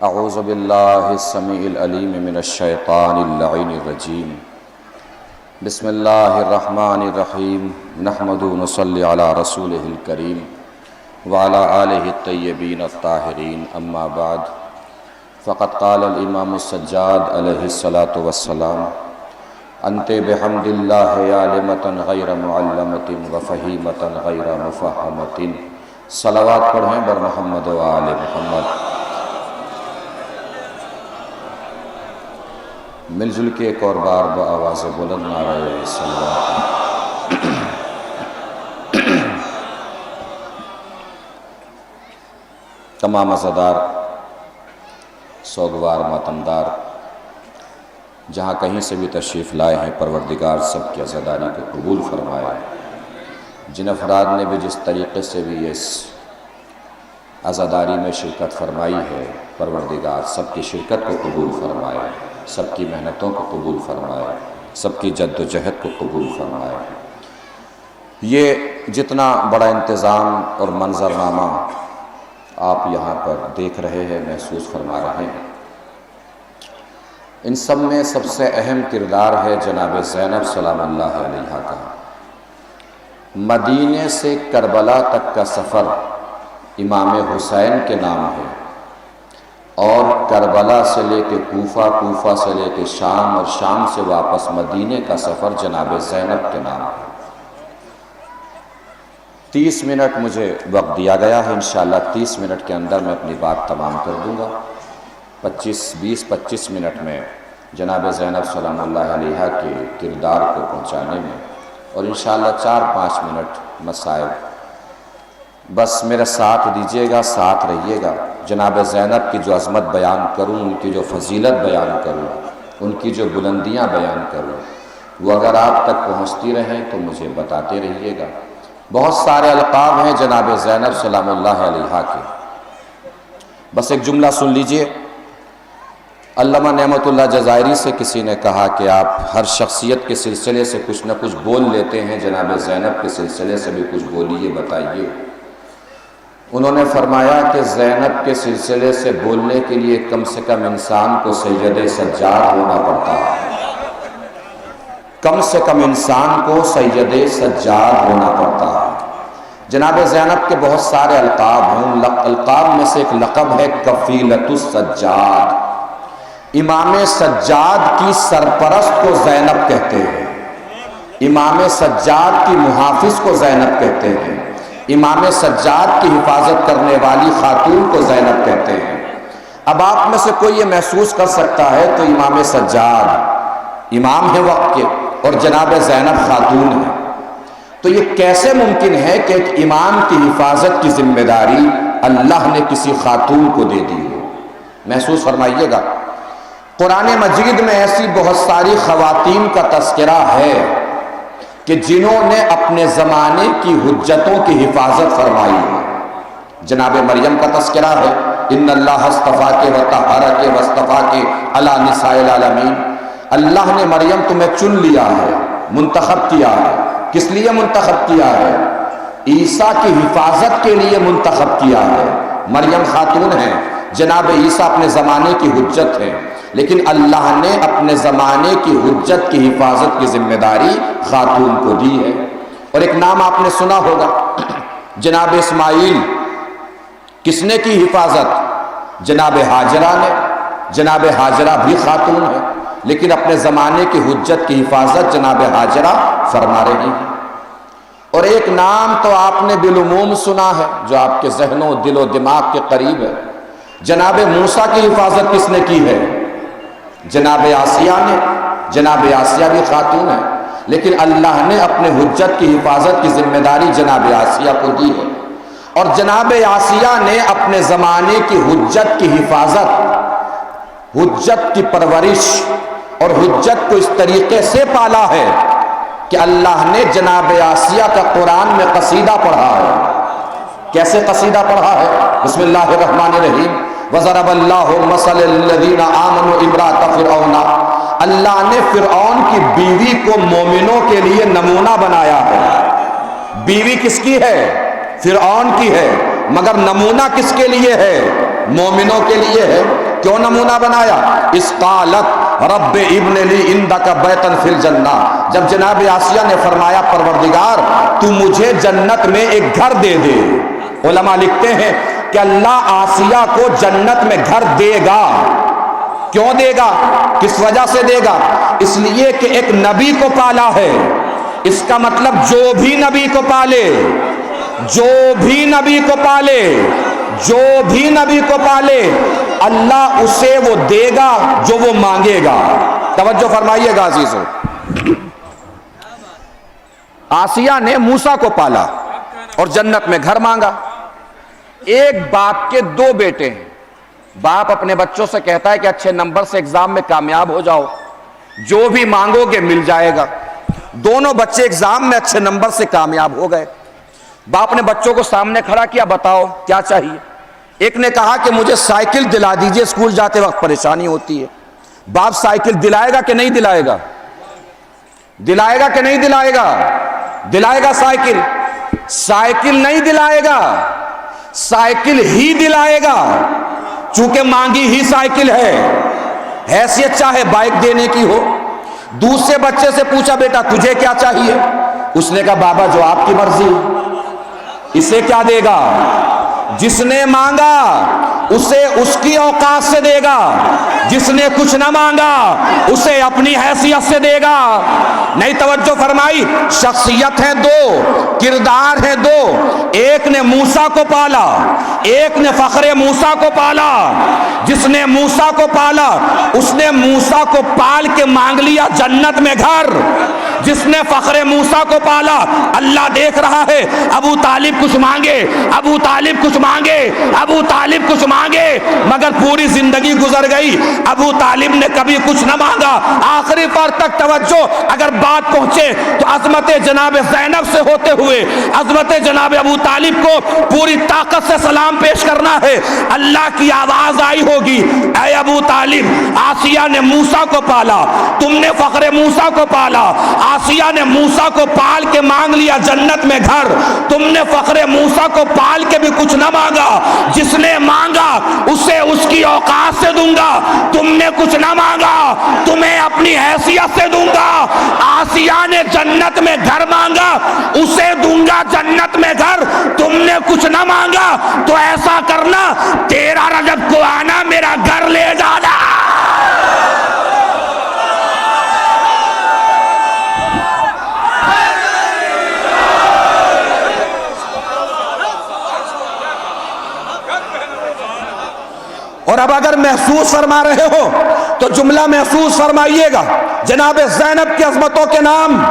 اعوذ باللہ السمیع العلیم من الشیطان اللعین الرجیم بسم اللہ الرحمن الرحیم نحمد و نصلی علی رسولہ الکریم وعلی آلہ الطیبین الطاہرین اما بعد فقد قال الامام السجاد علیہ الصلاۃ والسلام انت بحمد اللہ عالمۃ غیر معلمۃ وفہیمۃ غیر مفہمۃ۔ صلوات پڑھیں بر محمد و آل محمد۔ مل جل کے ایک اور بار بآواز بلند نعرہ صلوات۔ تمام عزادار، سوگوار، ماتمدار، جہاں کہیں سے بھی تشریف لائے ہیں، پروردگار سب کی عزاداری کو قبول فرمائے۔ جن افراد نے بھی جس طریقے سے بھی اس عزاداری میں شرکت فرمائی ہے، پروردگار سب کی شرکت کو قبول فرمائے، سب کی محنتوں کو قبول فرمائے، سب کی جد و جہد کو قبول فرمائے۔ یہ جتنا بڑا انتظام اور منظرنامہ آپ یہاں پر دیکھ رہے ہیں، محسوس فرما رہے ہیں، ان سب میں سب سے اہم کردار ہے جناب زینب سلام اللہ علیہا کا۔ مدینے سے کربلا تک کا سفر امام حسین کے نام ہے، اور کربلا سے لے کے کوفہ، کوفہ سے لے کے شام، اور شام سے واپس مدینے کا سفر جناب زینب کے نام ہے۔ 30 منٹ مجھے وقت دیا گیا ہے، انشاءاللہ 30 منٹ کے اندر میں اپنی بات تمام کر دوں گا۔ 25 منٹ میں جناب زینب سلام اللہ علیہا کے کردار کو پہنچانے میں، اور انشاءاللہ 4-5 منٹ مسائل۔ بس میرا ساتھ دیجیے گا، ساتھ رہیے گا۔ جناب زینب کی جو عظمت بیان کروں، ان کی جو فضیلت بیان کروں، ان کی جو بلندیاں بیان کروں، وہ اگر آپ تک پہنچتی رہیں تو مجھے بتاتے رہیے گا۔ بہت سارے القاب ہیں جناب زینب سلام اللہ علیہا کے، بس ایک جملہ سن لیجئے۔ علامہ نعمت اللہ جزائری سے کسی نے کہا کہ آپ ہر شخصیت کے سلسلے سے کچھ نہ کچھ بول لیتے ہیں، جناب زینب کے سلسلے سے بھی کچھ بولیے، بتائیے۔ انہوں نے فرمایا کہ زینب کے سلسلے سے بولنے کے لیے کم سے کم انسان کو سید سجاد ہونا پڑتا ہے، کم سے کم انسان کو سید سجاد ہونا پڑتا ہے۔ جناب زینب کے بہت سارے القاب ہیں، ان القاب میں سے ایک لقب ہے کفیلۃ السجاد۔ امام سجاد کی سرپرست کو زینب کہتے ہیں، امام سجاد کی محافظ کو زینب کہتے ہیں، امام سجاد کی حفاظت کرنے والی خاتون کو زینب کہتے ہیں۔ اب آپ میں سے کوئی یہ محسوس کر سکتا ہے تو امام سجاد امام ہے وقت کے، اور جناب زینب خاتون ہے، تو یہ کیسے ممکن ہے کہ ایک امام کی حفاظت کی ذمہ داری اللہ نے کسی خاتون کو دے دی ہو؟ محسوس فرمائیے گا۔ قرآن مجید میں ایسی بہت ساری خواتین کا تذکرہ ہے کہ جنہوں نے اپنے زمانے کی حجتوں کی حفاظت فرمائی ہے۔ جناب مریم کا تذکرہ ہے، ان اللہ اصطفاک وطہرک واصطفاک علی نساء العالمین۔ اللہ نے مریم تمہیں چن لیا ہے، منتخب کیا ہے۔ کس لیے منتخب کیا ہے؟ عیسیٰ کی حفاظت کے لیے منتخب کیا ہے۔ مریم خاتون ہیں، جناب عیسیٰ اپنے زمانے کی حجت ہیں، لیکن اللہ نے اپنے زمانے کی حجت کی حفاظت کی ذمہ داری خاتون کو دی ہے۔ اور ایک نام آپ نے سنا ہوگا، جناب اسماعیل، کس نے کی حفاظت؟ جناب ہاجرہ نے۔ جناب ہاجرہ بھی خاتون ہے، لیکن اپنے زمانے کی حجت کی حفاظت جناب ہاجرہ فرما رہی ہیں۔ اور ایک نام تو آپ نے بالعموم سنا ہے، جو آپ کے ذہن و دل و دماغ کے قریب ہے۔ جناب موسیٰ کی حفاظت کس نے کی ہے؟ جناب آسیہ نے۔ جناب آسیہ بھی خاتون ہے، لیکن اللہ نے اپنے حجت کی حفاظت کی ذمہ داری جناب آسیہ کو دی ہے۔ اور جناب آسیہ نے اپنے زمانے کی حجت کی حفاظت، حجت کی پرورش اور حجت کو اس طریقے سے پالا ہے کہ اللہ نے جناب آسیہ کا قرآن میں قصیدہ پڑھا ہے۔ کیسے قصیدہ پڑھا ہے؟ بسم اللہ الرحمن الرحیم، وَضَرَبَ اللَّهُ مَثَلَ الَّذِينَ آمَنُوا امْرَأَتَ فِرْعَوْنَ۔ اللہ نے فرعون کی بیوی کو مومنوں کے لیے نمونہ بنایا ہے۔ بیوی کس کی ہے؟ فرعون کی ہے، مگر نمونہ کس کے لیے ہے؟ مومنوں کے لیے ہے۔ کیوں نمونہ بنایا؟ اس قالت رب ابن لی عندک بیتن فی الجنہ، جب جناب آسیہ نے فرمایا پروردگار تو مجھے جنت میں ایک گھر دے دے۔ علماء لکھتے ہیں کہ اللہ آسیہ کو جنت میں گھر دے گا۔ کیوں دے گا؟ کس وجہ سے دے گا؟ اس لیے کہ ایک نبی کو پالا ہے۔ اس کا مطلب جو بھی نبی کو پالے، جو بھی نبی کو پالے، جو بھی نبی کو پالے، اللہ اسے وہ دے گا جو وہ مانگے گا۔ توجہ فرمائیے گا عزیزو، آسیہ نے موسیٰ کو پالا اور جنت میں گھر مانگا۔ ایک باپ کے دو بیٹے ہیں، باپ اپنے بچوں سے کہتا ہے کہ اچھے نمبر سے ایگزام میں کامیاب ہو جاؤ، جو بھی مانگو گے مل جائے گا۔ دونوں بچے ایگزام میں اچھے نمبر سے کامیاب ہو گئے۔ باپ نے بچوں کو سامنے کھڑا کیا، بتاؤ کیا چاہیے؟ ایک نے کہا کہ مجھے سائیکل دلا دیجئے، اسکول جاتے وقت پریشانی ہوتی ہے۔ باپ سائیکل دلائے گا کہ نہیں دلائے گا؟ دلائے گا کہ نہیں دلائے گا؟ دلائے گا سائیکل؟ سائیکل نہیں دلائے گا، سائیکل ہی دلائے گا، چونکہ مانگی ہی سائیکل ہے، حیثیت چاہے بائک دینے کی ہو۔ دوسرے بچے سے پوچھا بیٹا تجھے کیا چاہیے؟ اس نے کہا بابا جو آپ کی مرضی۔ اسے کیا دے گا؟ جس نے مانگا اسے اس کی اوقات سے دے گا، جس نے کچھ نہ مانگا اسے اپنی حیثیت سے دے گا۔ نہیں توجہ فرمائی؟ شخصیت ہے دو، کردار ہے دو، ایک نے موسیٰ کو پالا، ایک نے فخر موسیٰ کو پالا۔ جس نے موسیٰ کو پالا اس نے موسیٰ کو پال کے مانگ لیا جنت میں گھر۔ جس نے فخر موسیٰ کو پالا، اللہ دیکھ رہا ہے ابو طالب کچھ مانگے، ابو طالب کچھ مانگے، ابو طالب کچھ مانگے، مگر پوری زندگی گزر گئی، ابو طالب نے کبھی کچھ نہ مانگا۔ آخری پر تک توجہ، اگر بات پہنچے تو عظمت جناب زینب سے ہوتے ہوئے عظمت جناب ابو طالب کو پوری طاقت سے سلام پیش کرنا ہے۔ اللہ کی آواز آئی ہوگی، اے ابو طالب، آسیہ نے موسیٰ کو پالا، تم نے فخر موسیٰ کو پالا، آسیہ نے موسیٰ کو پال کے مانگ لیا جنت میں گھر، تم نے فخر موسیٰ کو پال کے بھی کچھ نہ مانگا، جس نے مانگا اسے اس کی اوقات سے دوں گا، تم نے کچھ نہ مانگا تمہیں اپنی حیثیت سے دوں گا۔ آسیہ نے جنت میں گھر مانگا، اسے دوں گا جنت میں گھر، تم نے کچھ نہ مانگا تو ایسا کرنا 13 رجب کو آنا میرا گھر لے جانا۔ اور اب اگر محسوس فرما رہے ہو تو جملہ محسوس فرمائیے گا، جناب زینب کی عظمتوں کے نام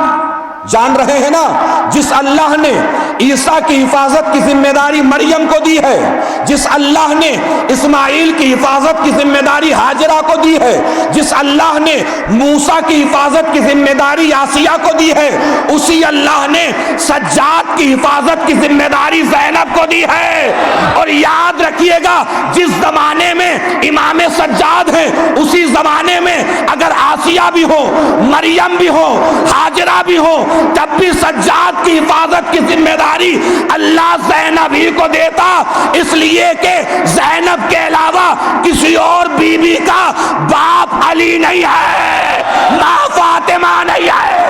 جان رہے ہیں نا؟ جس اللہ نے عیسیٰ کی حفاظت کی ذمہ داری مریم کو دی ہے، جس اللہ نے اسماعیل کی حفاظت کی ذمہ داری ہاجرہ کو دی ہے، جس اللہ نے موسیٰ کی حفاظت کی ذمہ داری آسیہ کو دی ہے، اسی اللہ نے سجاد کی حفاظت کی ذمہ داری زینب کو دی ہے۔ اور یاد رکھیے گا، جس زمانے میں امام سجاد ہیں اسی زمانے میں اگر آسیہ بھی ہو، مریم بھی ہو، ہاجرہ بھی ہو، تب بھی سجاد کی حفاظت کی ذمہ داری اللہ زینب ہی کو دیتا، اس لیے کہ زینب کے علاوہ کسی اور بیوی کا باپ علی نہیں ہے، ماں فاطمہ نہیں ہے۔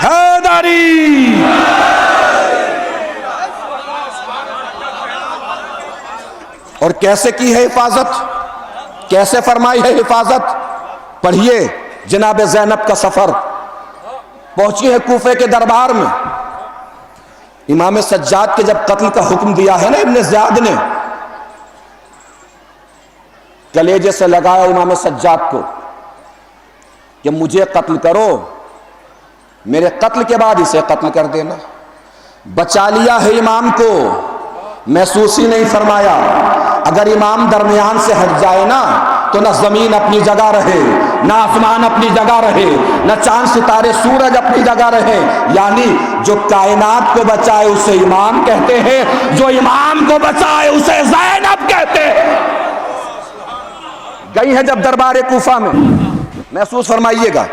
حیدری اور کیسے کی ہے حفاظت؟ کیسے فرمائی ہے حفاظت؟ پڑھیے جناب زینب کا سفر، پہنچی ہے کوفے کے دربار میں، امام سجاد کے جب قتل کا حکم دیا ہے نا ابن زیاد نے، کلیجے سے لگایا امام سجاد کو کہ مجھے قتل کرو، میرے قتل کے بعد اسے قتل کر دینا۔ بچا لیا ہے امام کو، محسوس ہی نہیں فرمایا۔ اگر امام درمیان سے ہٹ جائے نا تو نہ زمین اپنی جگہ رہے، نہ آسمان اپنی جگہ رہے، نہ چاند ستارے سورج اپنی جگہ رہے۔ یعنی جو کائنات کو بچائے اسے امام کہتے ہیں، جو امام کو بچائے اسے زینب کہتے ہیں۔ گئی ہے جب دربار کوفہ میں، محسوس فرمائیے گا،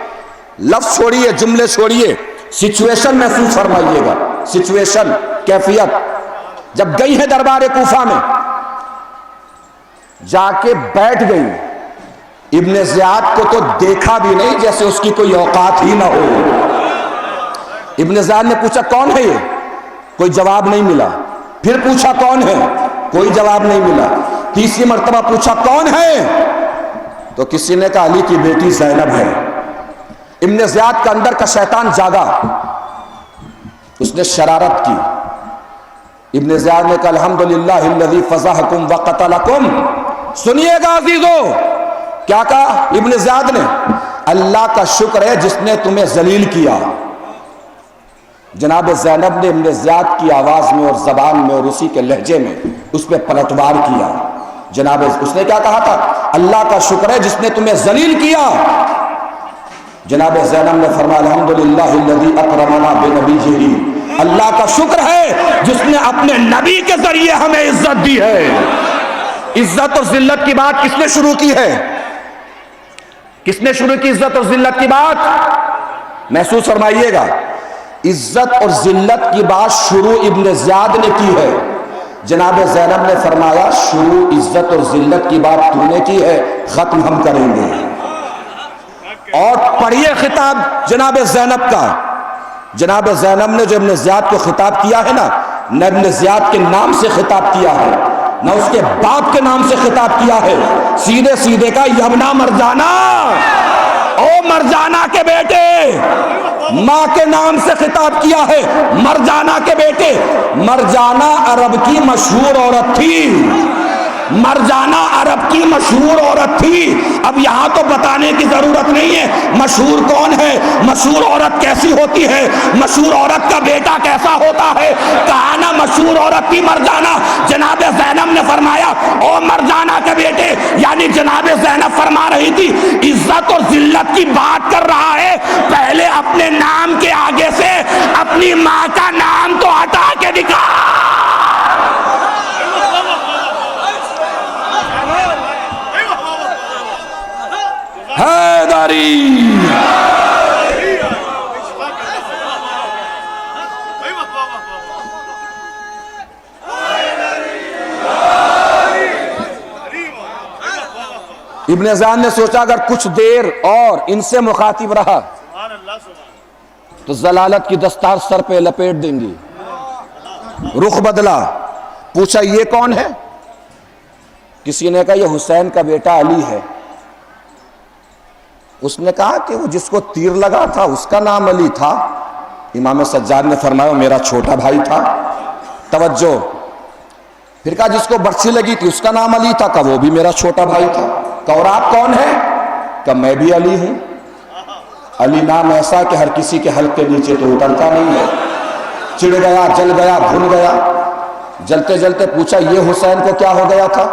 لفظ چھوڑیے، جملے چھوڑیے، سچویشن محسوس فرمائیے گا، سچویشن، کیفیت۔ جب گئی ہے دربار کوفہ میں، جا کے بیٹھ گئی، ابن زیاد کو تو دیکھا بھی نہیں، جیسے اس کی کوئی اوقات ہی نہ ہو۔ ابن زیاد نے پوچھا کون ہے یہ؟ کوئی جواب نہیں ملا۔ پھر پوچھا کون ہے؟ کوئی جواب نہیں ملا۔ تیسری مرتبہ پوچھا کون ہے؟ تو کسی نے کہا علی کی بیٹی زینب ہے۔ ابن زیاد کا اندر کا شیطان جاگا، اس نے شرارت کی۔ ابن زیاد نے کہا الحمدللہ الذی فضحکم وقتلکم۔ سنیے گا عزیزو، کیا کہا ابن زیاد نے؟ اللہ کا شکر ہے جس نے تمہیں ذلیل کیا۔ جناب زینب نے ابن زیاد کی آواز میں اور زبان میں اور اسی کے لہجے میں اس پہ پلٹوار کیا۔ جناب اس نے کیا کہا تھا؟ اللہ کا شکر ہے جس نے تمہیں ذلیل کیا۔ جناب زینب نے فرمایا الحمدللہ الذی اکرمنا بنبیہ، اللہ کا شکر ہے جس نے اپنے نبی کے ذریعے ہمیں عزت دی ہے۔ عزت اور ذلت کی بات کس نے شروع کی ہے؟ کس نے شروع کی عزت اور ذلت کی بات؟ محسوس فرمائیے گا، عزت اور ذلت کی بات شروع ابن زیاد نے کی ہے۔ جناب زینب نے فرمایا شروع عزت اور ذلت کی بات تو نے کی ہے، ختم ہم کریں گے۔ اور پڑھیے خطاب جناب زینب کا۔ جناب زینب نے جو ابن زیاد کو خطاب کیا ہے نا، نہ ابن زیاد کے نام سے خطاب کیا ہے، نہ اس کے باپ کے نام سے خطاب کیا ہے، سیدھے سیدھے کا یبنا مرجانہ، او مرجانہ کے بیٹے، ماں کے نام سے خطاب کیا ہے، مرجانہ کے بیٹے۔ مرجانہ عرب کی مشہور عورت تھی، مرجانہ عرب کی مشہور عورت تھی۔ اب یہاں تو بتانے کی ضرورت نہیں ہے مشہور کون ہے، مشہور عورت کیسی ہوتی ہے، مشہور عورت کا بیٹا کیسا ہوتا ہے، کہا نا مشہور عورت تھی مرجانہ۔ جناب زینب نے فرمایا او مرجانہ کے بیٹے، یعنی جناب زینب فرما رہی تھی عزت اور ذلت کی بات کر رہا ہے، پہلے اپنے نام کے آگے سے اپنی ماں کا نام تو ہٹا کے دکھا۔ حیدری ابن زیاد نے سوچا اگر کچھ دیر اور ان سے مخاطب رہا تو ضلالت کی دستار سر پہ لپیٹ دیں گی۔ رخ بدلا، پوچھا یہ کون ہے؟ کسی نے کہا یہ حسین کا بیٹا علی ہے۔ اس نے کہا کہ وہ جس کو تیر لگا تھا اس کا نام علی تھا۔ امام سجاد نے فرمایا میرا چھوٹا بھائی تھا۔ توجہ، پھر کہا جس کو برچھی لگی تھی اس کا نام علی تھا، کہا وہ بھی میرا چھوٹا بھائی تھا۔ کہا اور آپ کون ہیں؟ کہا میں بھی علی ہوں۔ علی نام ایسا کہ ہر کسی کے حلق کے نیچے تو اترتا نہیں ہے۔ چڑ گیا، جل گیا، بھول گیا۔ جلتے جلتے پوچھا یہ حسین کو کیا ہو گیا تھا؟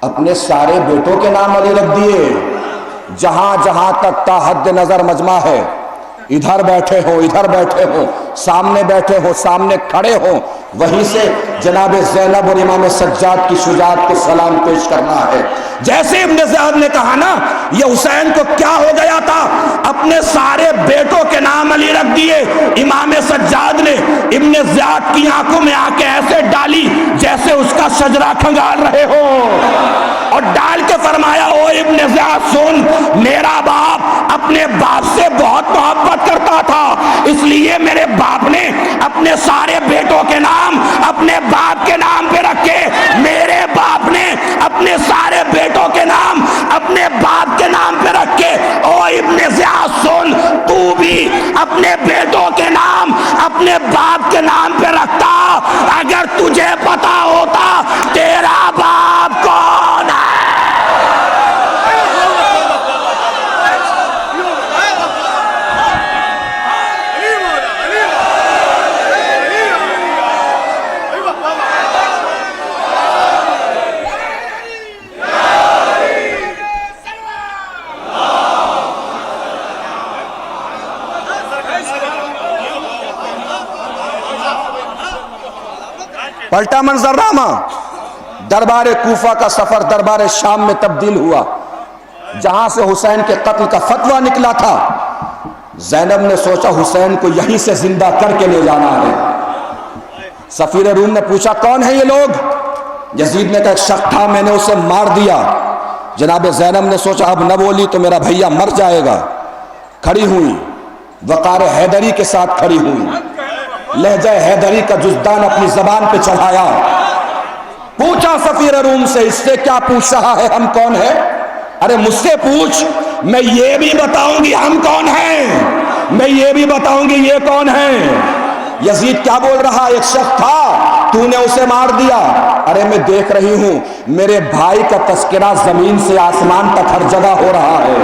اپنے سارے بیٹوں کے نام علی رکھ دیے۔ جہاں جہاں تک تا حد نظر مجمع ہے، ادھر بیٹھے ہو، ادھر بیٹھے ہو، سامنے بیٹھے ہو، سامنے کھڑے ہو، وہیں سے جناب زینب اور امام سجاد کی شجاعت کو سلام پیش کرنا ہے۔ جیسے ابن زیاد نے کہا نا یہ حسین کو کیا ہو گیا تھا، اپنے سارے بیٹوں کے نام علی رکھ دیے۔ امام سجاد نے ابن زیاد کی آنکھوں میں آنکھیں ایسے ڈالی جیسے اس کا شجرہ کھنگال رہے ہو، اور ڈال کے فرمایا او ابن زیاد سن، میرا باپ اپنے باپ سے بہت محبت کرتا تھا، اس لیے میرے باپ نے اپنے سارے بیٹوں کے نام اپنے باپ کے نام پہ رکھے، میرے باپ نے اپنے سارے بیٹوں کے نام اپنے باپ کے نام پہ رکھے۔ او ابن زیاد سن، تو بھی اپنے بیٹوں کے نام اپنے باپ کے نام پہ رکھتا، اگر تجھے پتا ہوتا تیرا باپ کون ہے۔ پلٹا منظرنامہ، دربار کوفہ کا سفر دربار شام میں تبدیل ہوا، جہاں سے حسین کے قتل کا فتویٰ نکلا تھا۔ زینب نے سوچا حسین کو یہیں سے زندہ کر کے لے جانا ہے۔ سفیر روم نے پوچھا کون ہے یہ لوگ؟ یزید نے کہا ایک شخص تھا، میں نے اسے مار دیا۔ جناب زینب نے سوچا اب نہ بولی تو میرا بھیا مر جائے گا، کھڑی ہوئی، وقار حیدری کے ساتھ کھڑی ہوئی، لہجہ حیدری کا جزدان اپنی زبان پہ چڑھایا، پوچھا سفیر روم سے اس سے کیا پوچھ رہا ہے ہم کون ہیں؟ ارے مجھ سے پوچھ، میں یہ بھی بتاؤں گی ہم کون ہیں، میں یہ بھی بتاؤں گی یہ کون ہیں۔ یزید کیا بول رہا؟ ایک شخص تھا، تو نے اسے مار دیا۔ ارے میں دیکھ رہی ہوں میرے بھائی کا تذکرہ زمین سے آسمان تک ہر جگہ ہو رہا ہے،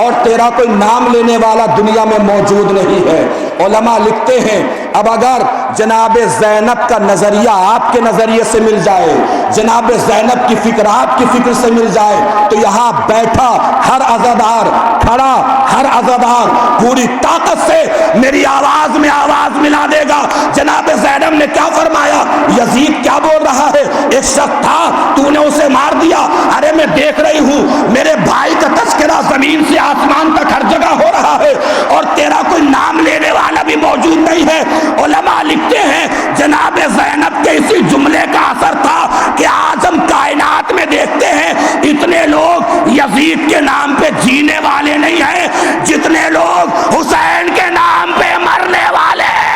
اور تیرا کوئی نام لینے والا دنیا میں موجود نہیں ہے۔ علماء لکھتے ہیں اب اگر جناب زینب کا نظریہ آپ کے نظریے سے مل جائے، جناب زینب کی فکر آپ کی فکر سے مل جائے، تو یہاں بیٹھا ہر عزادار، کھڑا ہر عزادار پوری طاقت سے میری آواز میں آواز ملا دے گا۔ جناب زینب نے کیا فرمایا؟ یزید کیا بول رہا ہے؟ ایک شخص تھا، تو نے اسے مار دیا۔ ارے میں دیکھ رہی ہوں میرے بھائی کا تذکرہ زمین سے آسمان تک ہر جگہ ہو رہا ہے، اور تیرا کوئی نام لینے والا بھی موجود نہیں ہے۔ علماء لکھتے ہیں جناب زینب کے اسی جملے کا اثر تھا کہ آج ہم کائنات میں دیکھتے ہیں اتنے لوگ یزید کے نام پہ جینے والے نہیں ہیں جتنے لوگ حسین کے نام پہ مرنے والے ہیں۔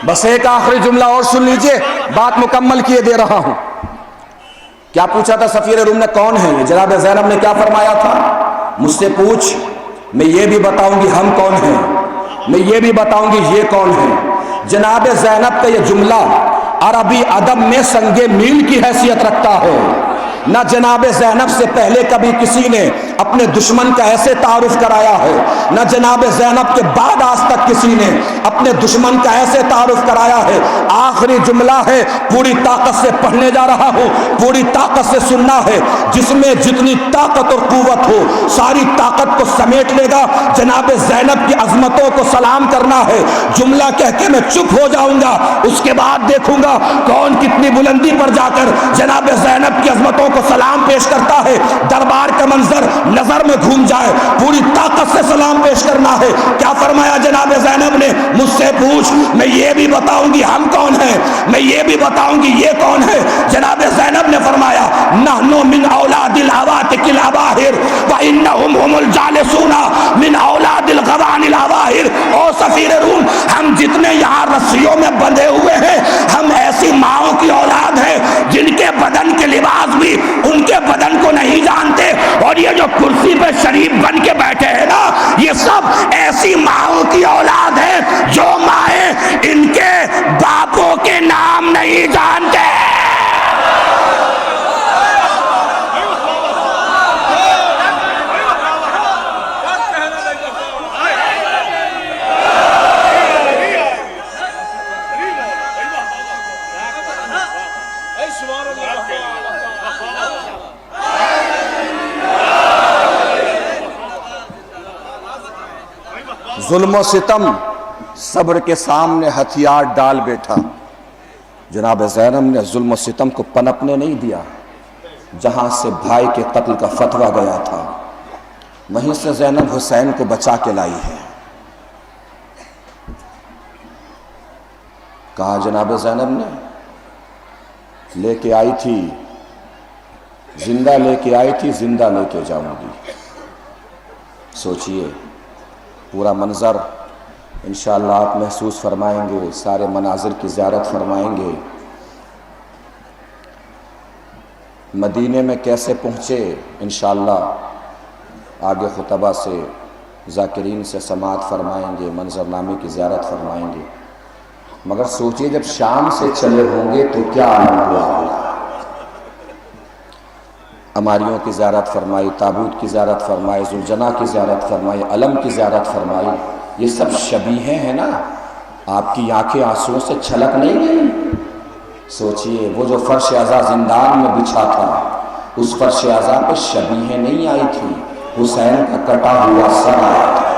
بس ایک آخری جملہ اور سن لیجئے، بات مکمل کیے دے رہا ہوں۔ کیا پوچھا تھا سفیر روم نے کون ہے؟ جناب زینب نے کیا فرمایا تھا؟ مجھ سے پوچھ، میں یہ بھی بتاؤں گی ہم کون ہیں، میں یہ بھی بتاؤں گی یہ کون ہیں۔ جناب زینب کا یہ جملہ عربی ادب میں سنگ میل کی حیثیت رکھتا ہے۔ نہ جناب زینب سے پہلے کبھی کسی نے اپنے دشمن کا ایسے تعارف کرایا ہے، نہ جناب زینب کے بعد آج تک کسی نے اپنے دشمن کا ایسے تعارف کرایا ہے۔ آخری جملہ ہے، پوری طاقت سے پڑھنے جا رہا ہوں، پوری طاقت سے سننا ہے، جس میں جتنی طاقت اور قوت ہو ساری طاقت کو سمیٹ لے گا۔ جناب زینب کی عظمتوں کو سلام کرنا ہے، جملہ کہہ کے میں چپ ہو جاؤں گا، اس کے بعد دیکھوں گا کون کتنی بلندی پر جا کر جناب زینب کی عظمتوں کو سلام پیش کرتا ہے۔ دربار کا منظر نظر میں گھوم جائے، پوری طاقت سے سلام پیش کرنا ہے۔ کیا فرمایا جناب زینب نے؟ مجھ سے پوچھ، میں یہ بھی بتاؤں گی ہم کون ہیں، میں یہ بھی بتاؤں گی یہ کون ہے۔ جناب زینب نے فرمایا نحنو من اولاد العواتق الاواہر وانہم هم الجالسون من اولاد الغوان الاواہر۔ او سفیر روم، ہم جتنے یہاں رسیوں میں بندھے ہوئے ہیں ہم ایسی ماؤں کی اولاد ہیں جن کے بدن کے لباس بھی ان کے بدن کو نہیں جانتے، اور یہ جو کرسی پہ شریف بن کے بیٹھے ہیں نا، یہ سب ایسی ماؤں کی اولاد ہے جو مائیں ان کے باپوں کے نام نہیں جانتے۔ ظلم و ستم صبر کے سامنے ہتھیار ڈال بیٹھا۔ جناب زینب نے ظلم و ستم کو پنپنے نہیں دیا۔ جہاں سے بھائی کے قتل کا فتویٰ گیا تھا وہیں سے زینب حسین کو بچا کے لائی ہے۔ کہا جناب زینب نے لے کے آئی تھی، زندہ لے کے آئی تھی، زندہ لے کے جاؤں گی۔ سوچئے پورا منظر انشاءاللہ آپ محسوس فرمائیں گے، سارے مناظر کی زیارت فرمائیں گے۔ مدینے میں کیسے پہنچے انشاءاللہ آگے خطبہ سے ذاکرین سے سماعت فرمائیں گے، منظر نامے کی زیارت فرمائیں گے۔ مگر سوچئے جب شام سے چلے ہوں گے تو کیا عالم ہوا ہوگا۔ عماریوں کی زیارت فرمائی، تابوت کی زیارت فرمائی، ذوالجناح کی زیارت فرمائی، علم کی زیارت فرمائی، یہ سب شبیہیں ہیں نا؟ آپ کی آنکھیں آنسوؤں سے چھلک نہیں گئی؟ سوچئے وہ جو فرش عزا زندان میں بچھا تھا، اس فرش عزا پہ شبیہیں نہیں آئی تھی، حسین کا کٹا ہوا سر آیا تھا،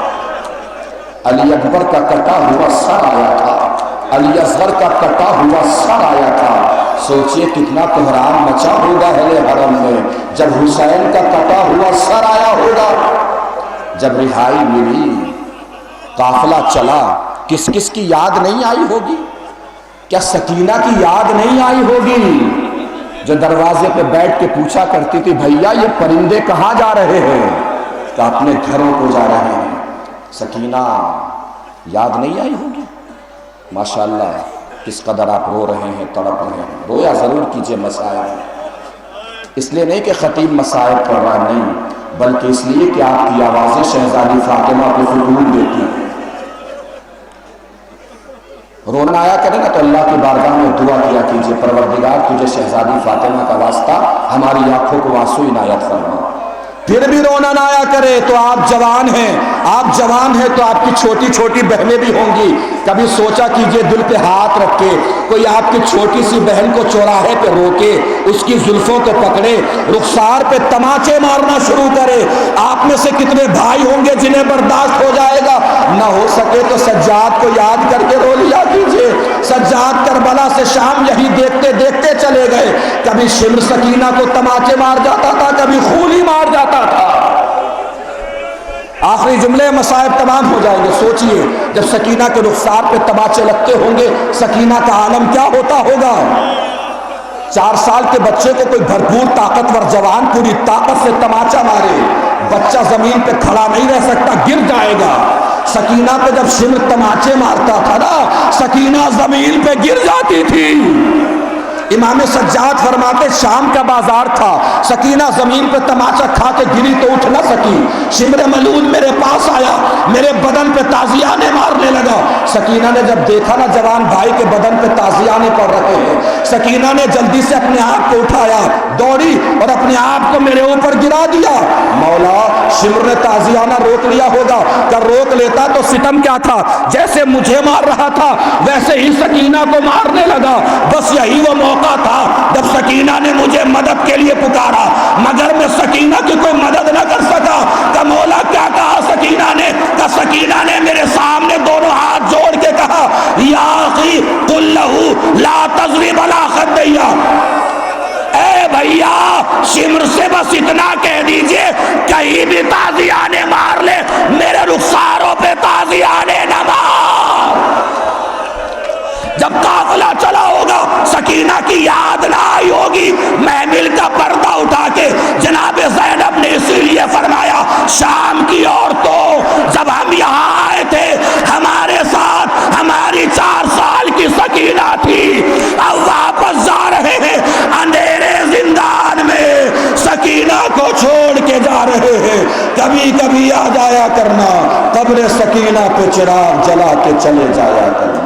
علی اکبر کا کٹا ہوا سر آیا تھا، علی اصغر کا کٹا ہوا سر آیا تھا۔ سوچئے کتنا کوہرام مچا ہوگا اہل حرم میں جب حسین کا کٹا ہوا سر آیا ہوگا۔ جب رہائی ملی، قافلہ چلا، کس کس کی یاد نہیں آئی ہوگی؟ کیا سکینہ کی یاد نہیں آئی ہوگی جو دروازے پہ بیٹھ کے پوچھا کرتی تھی بھیا یہ پرندے کہاں جا رہے ہیں؟ کہ اپنے گھروں کو جا رہے ہیں۔ سکینہ یاد نہیں آئی ہوگی؟ ماشاءاللہ کس قدر آپ رو رہے ہیں، تڑپ رہے ہیں۔ رویا ضرور کیجئے مسائب، اس لیے نہیں کہ خطیب مسائب پڑھ رہا، نہیں، بلکہ اس لیے کہ آپ کی آوازیں شہزادی فاطمہ کو سکون دیتی ہیں۔ رونا آیا کرے نا تو اللہ کی بارگاہ میں دعا کیا کیجئے، پروردگار تجھے شہزادی فاطمہ کا واسطہ ہماری آنکھوں کو آنسو عنایت فرما۔ پھر بھی رونا نہ آیا کرے تو آپ جوان ہیں، آپ جوان ہیں تو آپ کی چھوٹی چھوٹی بہنیں بھی ہوں گی۔ کبھی سوچا کیجئے دل پہ ہاتھ رکھ کے کوئی آپ کی چھوٹی سی بہن کو چوراہے پہ روکے، اس کی زلفوں کو پکڑے، رخسار پہ تماچے مارنا شروع کرے۔ آپ میں سے کتنے بھائی ہوں گے جنہیں برداشت ہو جائے گا؟ نہ ہو سکے تو سجاد کو یاد کر کے رو لیا کیجئے۔ سجاد کربلا سے شام یہی دیکھتے دیکھتے چلے گئے، کبھی شمر سکینہ کو تماچے مار جاتا تھا، کبھی خون ہی مار جاتا تھا۔ آخری جملے مصائب تمام ہو جائیں گے۔ سوچئے جب سکینہ کے رخسار پہ تماچے لگتے ہوں گے سکینہ کا عالم کیا ہوتا ہوگا؟ 4 سال کے بچے کو کوئی بھرپور طاقتور جوان پوری طاقت سے تماچا مارے، بچہ زمین پہ کھڑا نہیں رہ سکتا، گر جائے گا۔ سکینہ پہ جب شمر تماچے مارتا تھا نا، سکینہ زمین پہ گر جاتی تھی۔ امام سجاد فرماتے شام کا بازار تھا، سکینہ زمین پہ تماچا کھا کے گری تو اٹھ نہ سکی۔ شمر ملعون میرے پاس آیا، میرے بدن پہ تازیانے مارنے لگا۔ سکینہ نے جب دیکھا نا جوان بھائی کے بدن پہ تازیانے پڑ رہے ہیں، سکینہ نے جلدی سے اپنے آپ کو اٹھایا، دوڑی اور اپنے آپ کو میرے اوپر گرا دیا۔ مولا شمر نے تازیانہ روک لیا ہوگا، کہ روک لیتا تو ستم کیا تھا؟ جیسے مجھے مار رہا تھا ویسے ہی سکینہ کو مارنے لگا۔ بس یہی وہ موقع تھا جب سکینہ نے مجھے مدد کے لیے پکارا، مگر میں سکینہ کی کوئی مدد نہ کر سکا۔ کہ مولا کیا کہا سکینہ نے؟ کہ سکینہ نے میرے سامنے دونوں ہاتھ جوڑ کے کہا یا اخی قل لہو لا تضرب علی خدیہ، اے بھیا شمر سے بس اتنا کہہ دیجئے کہیں بھی تازیانے مار لے، میرے رخساروں پہ تازیانے نہ مار۔ جب قافلہ چلا ہوگا سکینہ کی یاد نہ آئی ہوگی، محمل کا پردہ اٹھا کے جناب زینب نے اسی لیے فرمایا شام کی عورتوں جب ہم یہاں آئے تھے ہمارے ساتھ ہماری 4 سال کی سکینہ تھی، اب واپس جا رہے ہیں اندھیرے زندان میں، سکینہ کو چھوڑ کے جا رہے ہیں، کبھی کبھی آ جایا کرنا قبر سکینہ پہ چراغ جلا کے چلے جایا کرنا۔